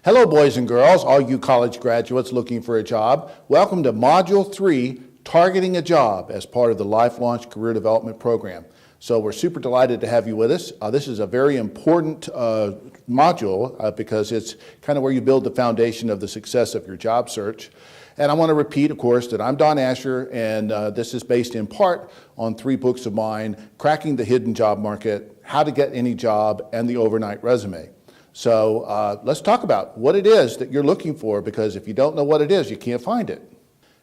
Hello, boys and girls, all you college graduates looking for a job. Welcome to Module 3, Targeting a Job, as part of the Life Launch Career Development Program. So we're super delighted to have you with us. This is a very important module because it's kind of where you build the foundation of the success of your job search. And I want to repeat, of course, that I'm Don Asher, and this is based in part on 3 books of mine, Cracking the Hidden Job Market, How to Get Any Job, and The Overnight Resume. So let's talk about what it is that you're looking for, because if you don't know what it is, you can't find it.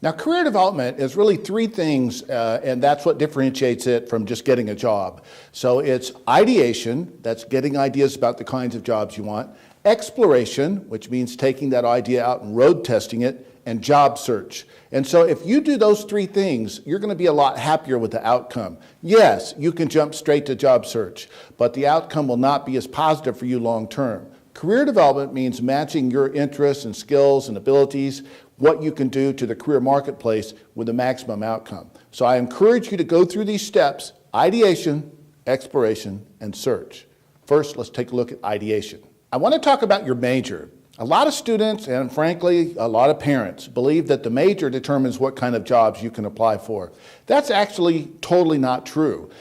Now, career development is really 3 things, and that's what differentiates it from just getting a job. So it's ideation, that's getting ideas about the kinds of jobs you want, exploration, which means taking that idea out and road testing it, and job search. And so if you do those 3 things, you're going to be a lot happier with the outcome. Yes, you can jump straight to job search, but the outcome will not be as positive for you long term. Career development means matching your interests and skills and abilities, what you can do to the career marketplace with the maximum outcome. So I encourage you to go through these steps: ideation, exploration, and search. First, let's take a look at ideation. I want to talk about your major. A lot of students, and frankly, a lot of parents, believe that the major determines what kind of jobs you can apply for. That's actually totally not true.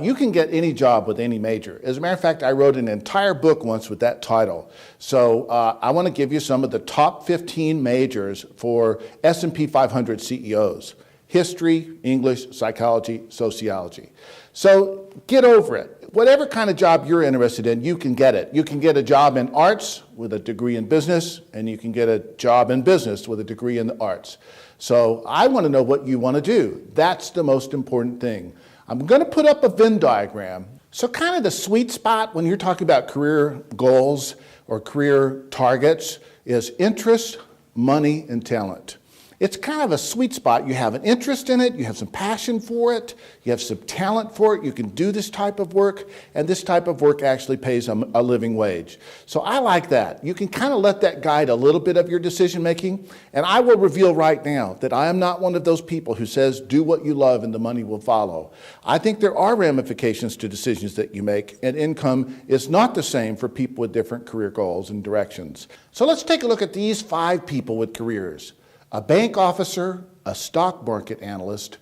You can get any job with any major. As a matter of fact, I wrote an entire book once with that title. So I want to give you some of the top 15 majors for S&P 500 CEOs. History, English, psychology, sociology. So get over it. Whatever kind of job you're interested in, you can get it. You can get a job in arts with a degree in business, and you can get a job in business with a degree in the arts. So I want to know what you want to do. That's the most important thing. I'm going to put up a Venn diagram. So kind of the sweet spot when you're talking about career goals or career targets is interest, money, and talent. It's kind of a sweet spot. You have an interest in it, you have some passion for it, you have some talent for it, you can do this type of work, and this type of work actually pays a living wage. So I like that. You can kind of let that guide a little bit of your decision making, and I will reveal right now that I am not one of those people who says do what you love and the money will follow. I think there are ramifications to decisions that you make, and income is not the same for people with different career goals and directions. So let's take a look at these 5 people with careers. A bank officer, a stock market analyst,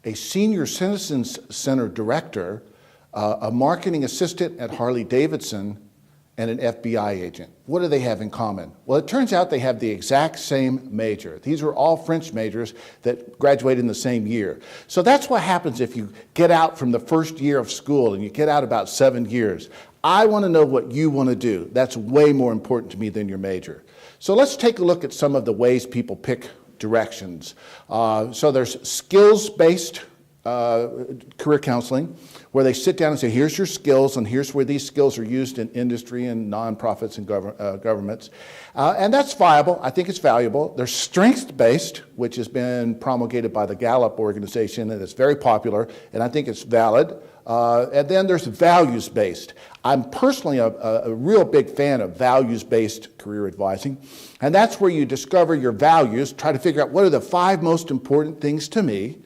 a senior Citizens Center director, a marketing assistant at Harley-Davidson, and an FBI agent. What do they have in common? Well, it turns out they have the exact same major. These are all French majors that graduated in the same year. So that's what happens if you get out from the first year of school and you get out about 7 years. I want to know what you want to do. That's way more important to me than your major. So let's take a look at some of the ways people pick directions. So there's skills-based career counseling, where they sit down and say, here's your skills, and here's where these skills are used in industry and nonprofits and governments. And that's viable. I think it's valuable. There's strengths-based, which has been promulgated by the Gallup organization, and it's very popular, and I think it's valid. And then there's values-based. I'm personally a real big fan of values-based career advising, and that's where you discover your values, try to figure out what are the 5 most important things to me,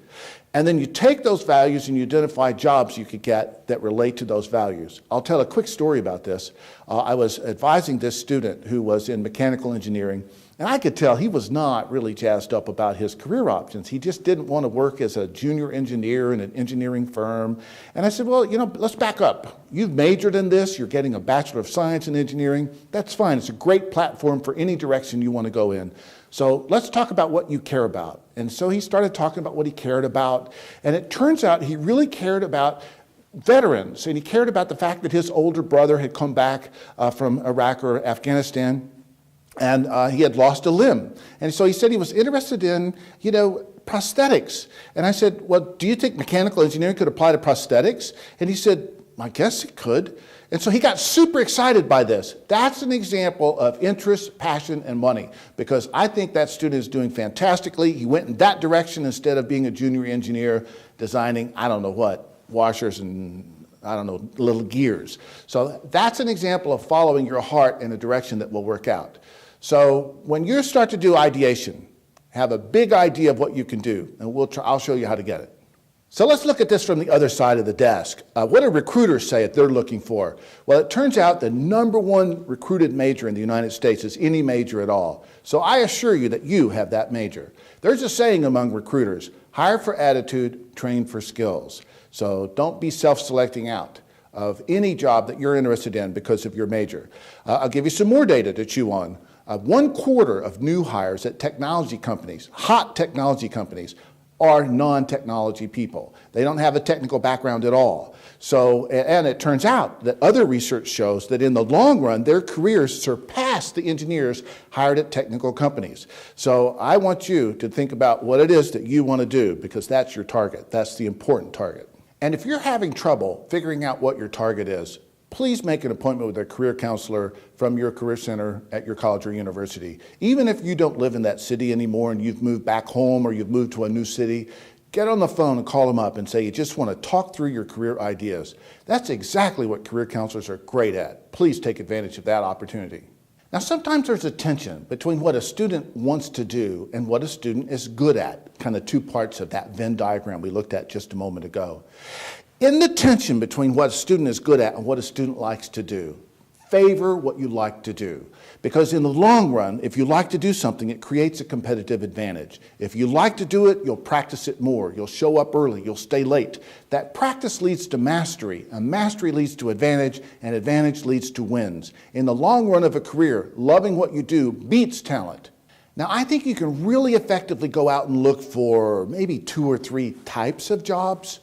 and then you take those values and you identify jobs you could get that relate to those values. I'll tell a quick story about this. I was advising this student who was in mechanical engineering, and I could tell he was not really jazzed up about his career options. He just didn't want to work as a junior engineer in an engineering firm. And I said, well, let's back up. You've majored in this. You're getting a Bachelor of Science in Engineering. That's fine. It's a great platform for any direction you want to go in. So let's talk about what you care about. And so he started talking about what he cared about. And it turns out he really cared about veterans. And he cared about the fact that his older brother had come back from Iraq or Afghanistan, and he had lost a limb. And so he said he was interested in, prosthetics. And I said, well, do you think mechanical engineering could apply to prosthetics? And he said, I guess it could. And so he got super excited by this. That's an example of interest, passion, and money, because I think that student is doing fantastically. He went in that direction instead of being a junior engineer designing, I don't know what, washers and little gears. So that's an example of following your heart in a direction that will work out. So when you start to do ideation, have a big idea of what you can do, and I'll show you how to get it. So let's look at this from the other side of the desk. What do recruiters say that they're looking for? Well, it turns out the number one recruited major in the United States is any major at all. So I assure you that you have that major. There's a saying among recruiters, hire for attitude, train for skills. So don't be self-selecting out of any job that you're interested in because of your major. I'll give you some more data to chew on. 1/4 of new hires at technology companies, hot technology companies, are non-technology people. They don't have a technical background at all. So, and it turns out that other research shows that in the long run, their careers surpass the engineers hired at technical companies. So I want you to think about what it is that you want to do, because that's your target. That's the important target. And if you're having trouble figuring out what your target is, please make an appointment with a career counselor from your career center at your college or university. Even if you don't live in that city anymore and you've moved back home or you've moved to a new city, get on the phone and call them up and say you just want to talk through your career ideas. That's exactly what career counselors are great at. Please take advantage of that opportunity. Now, sometimes there's a tension between what a student wants to do and what a student is good at, kind of two parts of that Venn diagram we looked at just a moment ago. In the tension between what a student is good at and what a student likes to do, favor what you like to do. Because in the long run, if you like to do something, it creates a competitive advantage. If you like to do it, you'll practice it more. You'll show up early. You'll stay late. That practice leads to mastery, and mastery leads to advantage, and advantage leads to wins. In the long run of a career, loving what you do beats talent. Now, I think you can really effectively go out and look for maybe 2 or 3 types of jobs.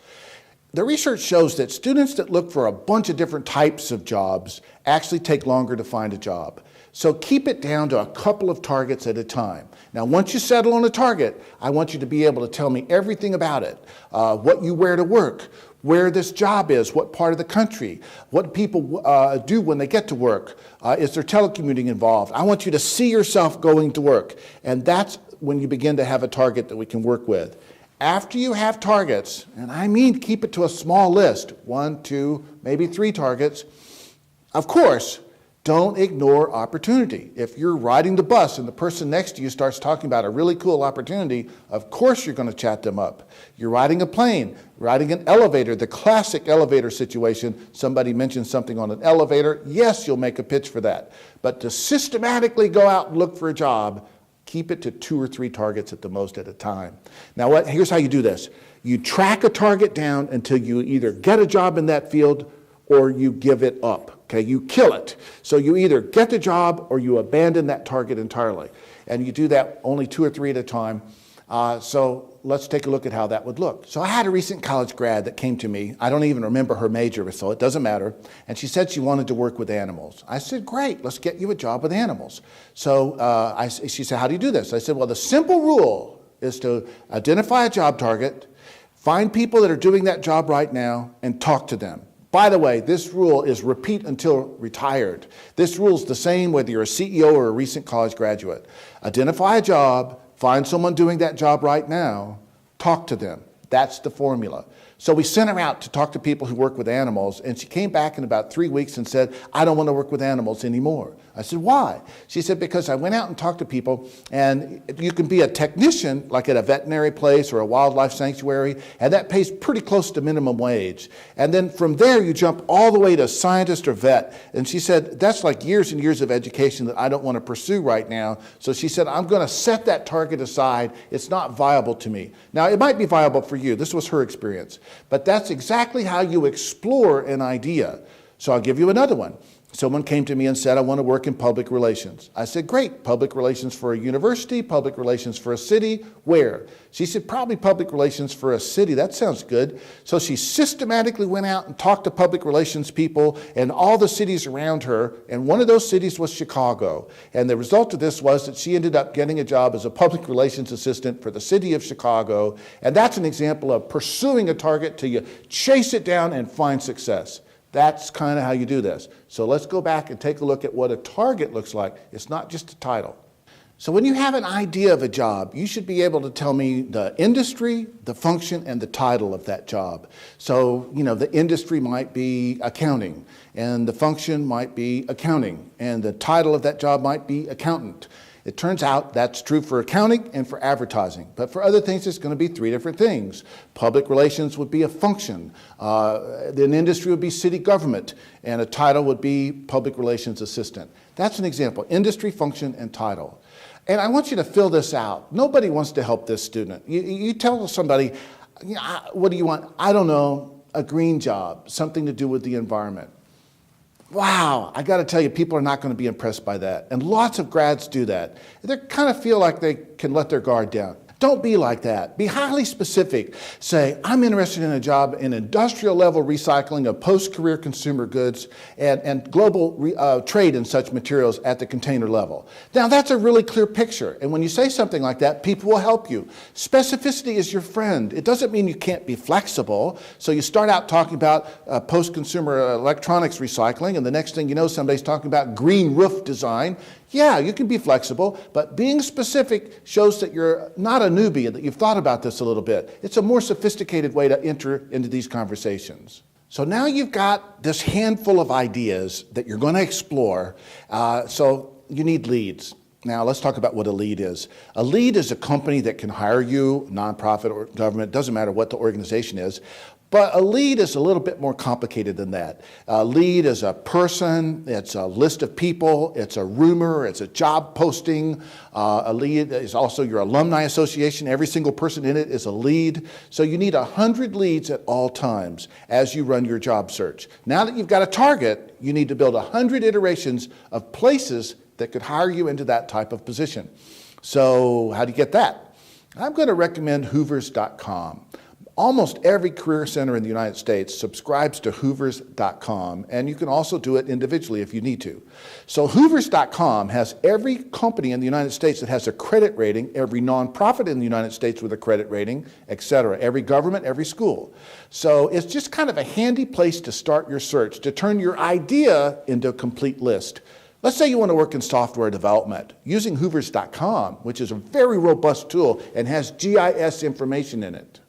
The research shows that students that look for a bunch of different types of jobs actually take longer to find a job. So keep it down to a couple of targets at a time. Now, once you settle on a target, I want you to be able to tell me everything about it, what you wear to work, where this job is, what part of the country, what people do when they get to work, is there telecommuting involved? I want you to see yourself going to work, and that's when you begin to have a target that we can work with. After you have targets, and I mean keep it to a small list, 1, 2, maybe 3 targets, of course, don't ignore opportunity. If you're riding the bus and the person next to you starts talking about a really cool opportunity, of course you're going to chat them up. You're riding a plane, riding an elevator, the classic elevator situation. Somebody mentions something on an elevator. Yes, you'll make a pitch for that. But to systematically go out and look for a job, keep it to 2 or 3 targets at the most at a time. Now, here's how you do this. You track a target down until you either get a job in that field or you give it up. Okay, you kill it. So you either get the job or you abandon that target entirely. And you do that only 2 or 3 at a time. So let's take a look at how that would look. So I had a recent college grad that came to me. I don't even remember her major, so it doesn't matter. And she said she wanted to work with animals. I said, great, let's get you a job with animals. So she said, how do you do this? I said, well, the simple rule is to identify a job target, find people that are doing that job right now, and talk to them. By the way, this rule is repeat until retired. This rule is the same whether you're a CEO or a recent college graduate. Identify a job, find someone doing that job right now, talk to them. That's the formula. So we sent her out to talk to people who work with animals, and she came back in about 3 weeks and said, I don't want to work with animals anymore. I said, why? She said, because I went out and talked to people, and you can be a technician, like at a veterinary place or a wildlife sanctuary, and that pays pretty close to minimum wage. And then from there, you jump all the way to scientist or vet. And she said, that's like years and years of education that I don't want to pursue right now. So she said, I'm going to set that target aside. It's not viable to me. Now, it might be viable for you. This was her experience. But that's exactly how you explore an idea. So I'll give you another one. Someone came to me and said, I want to work in public relations. I said, great, public relations for a university, public relations for a city, where? She said, probably public relations for a city. That sounds good. So she systematically went out and talked to public relations people in all the cities around her, and one of those cities was Chicago. And the result of this was that she ended up getting a job as a public relations assistant for the city of Chicago. And that's an example of pursuing a target till you chase it down and find success. That's kind of how you do this. So let's go back and take a look at what a target looks like. It's not just a title. So when you have an idea of a job, you should be able to tell me the industry, the function, and the title of that job. So, the industry might be accounting, and the function might be accounting, and the title of that job might be accountant. It turns out that's true for accounting and for advertising. But for other things, it's going to be three different things. Public relations would be a function. An industry would be city government. And a title would be public relations assistant. That's an example. Industry, function, and title. And I want you to fill this out. Nobody wants to help this student. You tell somebody, what do you want? I don't know, a green job, something to do with the environment. Wow, I got to tell you, people are not going to be impressed by that. And lots of grads do that. They kind of feel like they can let their guard down. Don't be like that. Be highly specific. Say, I'm interested in a job in industrial level recycling of post-career consumer goods and global trade in such materials at the container level. Now, that's a really clear picture. And when you say something like that, people will help you. Specificity is your friend. It doesn't mean you can't be flexible. So you start out talking about post-consumer electronics recycling, and the next thing you know, somebody's talking about green roof design. Yeah, you can be flexible, but being specific shows that you're not a newbie and that you've thought about this a little bit. It's a more sophisticated way to enter into these conversations. So now you've got this handful of ideas that you're going to explore, so you need leads. Now let's talk about what a lead is. A lead is a company that can hire you, nonprofit or government, doesn't matter what the organization is. But a lead is a little bit more complicated than that. A lead is a person, it's a list of people, it's a rumor, it's a job posting. A lead is also your alumni association. Every single person in it is a lead. So you need 100 leads at all times as you run your job search. Now that you've got a target, you need to build 100 iterations of places that could hire you into that type of position. So how do you get that? I'm going to recommend Hoovers.com. Almost every career center in the United States subscribes to Hoovers.com, and you can also do it individually if you need to. So Hoovers.com has every company in the United States that has a credit rating, every nonprofit in the United States with a credit rating, etc., every government, every school. So it's just kind of a handy place to start your search, to turn your idea into a complete list. Let's say you want to work in software development. Using Hoovers.com, which is a very robust tool and has GIS information in it,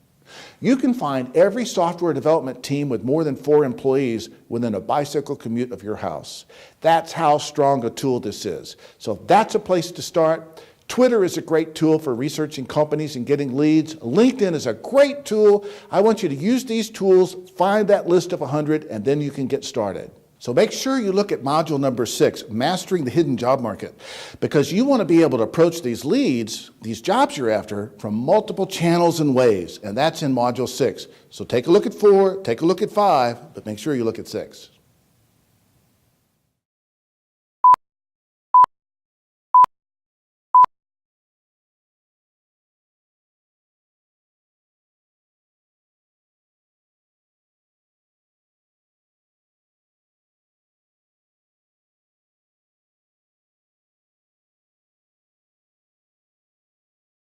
you can find every software development team with more than 4 employees within a bicycle commute of your house. That's how strong a tool this is. So that's a place to start. Twitter is a great tool for researching companies and getting leads. LinkedIn is a great tool. I want you to use these tools, find that list of 100, and then you can get started. So make sure you look at module number 6, Mastering the Hidden Job Market, because you want to be able to approach these leads, these jobs you're after, from multiple channels and ways, and that's in module 6. So take a look at 4, take a look at 5, but make sure you look at 6.